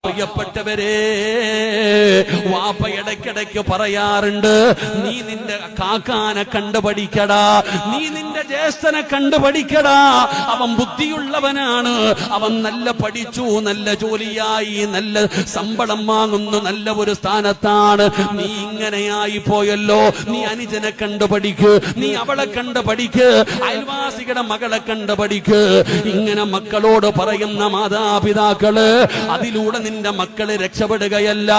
പ്രിയപ്പെട്ടവരെ, വാപ്പ ഇടയ്ക്കിടയ്ക്ക് പറയാറുണ്ട്, നീ നിന്റെ കാക്കാനെ കണ്ടുപഠിക്കടാ, നീ നിന്റെ ജ്യേഷ്ഠനെ കണ്ടുപഠിക്കടാ, അവൻ ബുദ്ധിയുള്ളവനാണ്, അവൻ നല്ല പഠിച്ചു, നല്ല ജോലിയായി, നല്ല ശമ്പളം വാങ്ങുന്നു, നല്ല ഒരു സ്ഥാനത്താണ്. നീ ഇങ്ങനെയായി പോയല്ലോ, നീ അനുജനെ കണ്ടുപഠിക്ക്, നീ അവളെ കണ്ടുപഠിക്ക്, അയൽവാസികളുടെ മകളെ കണ്ടുപഠിക്ക്. ഇങ്ങനെ മക്കളോട് പറയുന്ന മാതാപിതാക്കള് അതിലൂടെ നിന്റെ മക്കള് രക്ഷപ്പെടുകയല്ല,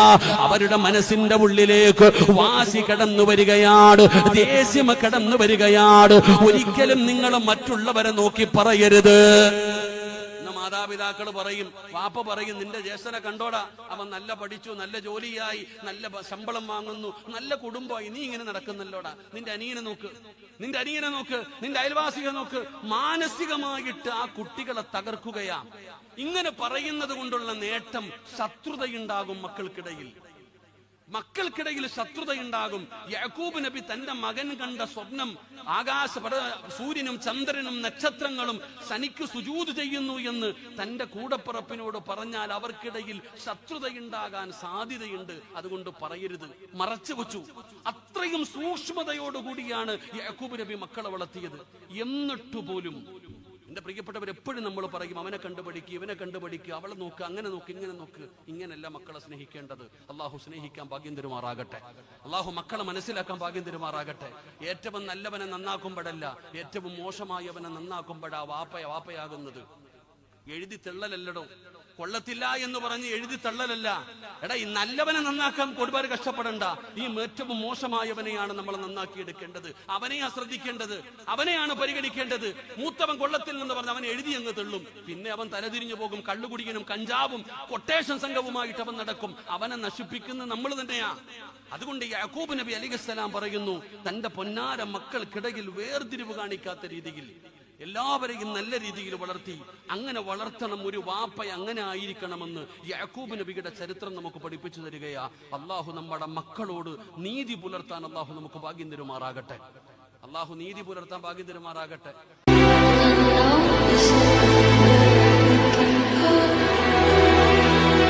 അവരുടെ മനസ്സിന്റെ ഉള്ളിലേക്ക് വാശി കടന്നു വരികയാണ്, ദേഷ്യം കടന്നു വരികയാണ്. ഒരിക്കലും നിങ്ങൾ മറ്റുള്ളവരെ നോക്കി പറയരുത്. മാതാപിതാക്കൾ പറയും, വാപ്പ പറയും, നിന്റെ ജ്യേഷ്ഠനെ കണ്ടോടാ, അവൻ നല്ല പഠിച്ചു, നല്ല ജോലിയായി, നല്ല ശമ്പളം വാങ്ങുന്നു, നല്ല കുടുംബമായി, നീ ഇങ്ങനെ നടക്കുന്നല്ലോടാ. നിന്റെ അനിയനെ നോക്ക്, നിന്റെ അനിയനെ നോക്ക്, നിന്റെ അയൽവാസികളെ നോക്ക്. മാനസികമായിട്ട് ആ കുട്ടികളെ തകർക്കുകയാ. ഇങ്ങനെ പറയുന്നത് കൊണ്ടുള്ള നേട്ടം ശത്രുതയുണ്ടാകും മക്കൾക്കിടയിൽ. മക്കൾക്കിടയിൽ ശത്രുതയുണ്ടാകും. യാക്കൂബ് നബി തന്റെ മകൻ കണ്ട സ്വപ്നം, സൂര്യനും ചന്ദ്രനും നക്ഷത്രങ്ങളും ശനിക്ക് സുജൂദ് ചെയ്യുന്നു എന്ന് തന്റെ കൂടപ്പിറപ്പിനോട് പറഞ്ഞാൽ അവർക്കിടയിൽ ശത്രുതയുണ്ടാകാൻ സാധ്യതയുണ്ട്. അതുകൊണ്ട് പറയരുത്, മറച്ചു വെച്ചു. അത്രയും സൂക്ഷ്മതയോടുകൂടിയാണ് യാക്കൂബ് നബി മക്കളെ വളർത്തിയത്. എന്നിട്ടു പോലും എന്റെ പ്രിയപ്പെട്ടവർ, എപ്പോഴും നമ്മൾ പറയും, അവനെ കണ്ടുപഠിക്കുക, ഇവനെ കണ്ടുപഠിക്കുക, അവളെ നോക്ക്, അങ്ങനെ നോക്ക്, ഇങ്ങനെ നോക്ക്. ഇങ്ങനെയല്ല മക്കളെ സ്നേഹിക്കേണ്ടത്. അള്ളാഹു സ്നേഹിക്കാൻ ഭാഗ്യം തരുമാറാകട്ടെ. അള്ളാഹു മക്കളെ മനസ്സിലാക്കാൻ ഭാഗ്യം തരുമാറാകട്ടെ. ഏറ്റവും നല്ലവനെ നന്നാക്കുമ്പോഴല്ല, ഏറ്റവും മോശമായവനെ നന്നാക്കുമ്പോഴാ വാപ്പയാകുന്നത്. എഴുതി തള്ളലല്ലടോ, കൊള്ളത്തില്ല എന്ന് പറഞ്ഞ് എഴുതി തള്ളലല്ല. എടാ, ഈ നല്ലവനെ നന്നാക്കാൻ ഒരുപാട് കഷ്ടപ്പെടണ്ട. ഈ ഏറ്റവും മോശമായവനെയാണ് നമ്മൾ നന്നാക്കിയെടുക്കേണ്ടത്. അവനെയാ ശ്രദ്ധിക്കേണ്ടത്, അവനെയാണ് പരിഗണിക്കേണ്ടത്. മൂത്തവൻ കൊള്ളത്തിൽ എന്ന് പറഞ്ഞ് അവൻ എഴുതി അങ്ങ് തള്ളും. പിന്നെ അവൻ തലതിരിഞ്ഞു പോകും, കള്ളുകുടിക്കനും കഞ്ചാവും കൊട്ടേഷൻ സംഘവുമായിട്ട് അവൻ നടക്കും. അവനെ നശിപ്പിക്കുന്നത് നമ്മൾ തന്നെയാ. അതുകൊണ്ട് യാക്കൂബ് നബി അലൈഹിസ്സലാം പറയുന്നു, തന്റെ പൊന്നാര മക്കൾക്കിടയിൽ വേർതിരിവ് കാണിക്കാത്ത രീതിയിൽ എല്ലാവരെയും നല്ല രീതിയിൽ വളർത്തി. അങ്ങനെ വളർത്തണം ഒരു വാപ്പ, അങ്ങനെ ആയിരിക്കണമെന്ന് യാക്കൂബ് നബിയുടെ ചരിത്രം നമുക്ക് പഠിപ്പിച്ചു തരികയാ. അള്ളാഹു നമ്മുടെ മക്കളോട് നീതി പുലർത്താൻ അള്ളാഹു നമുക്ക് ഭാഗ്യം തരുമാറാകട്ടെ. അള്ളാഹു നീതി പുലർത്താൻ ഭാഗ്യം തരുമാറാകട്ടെ.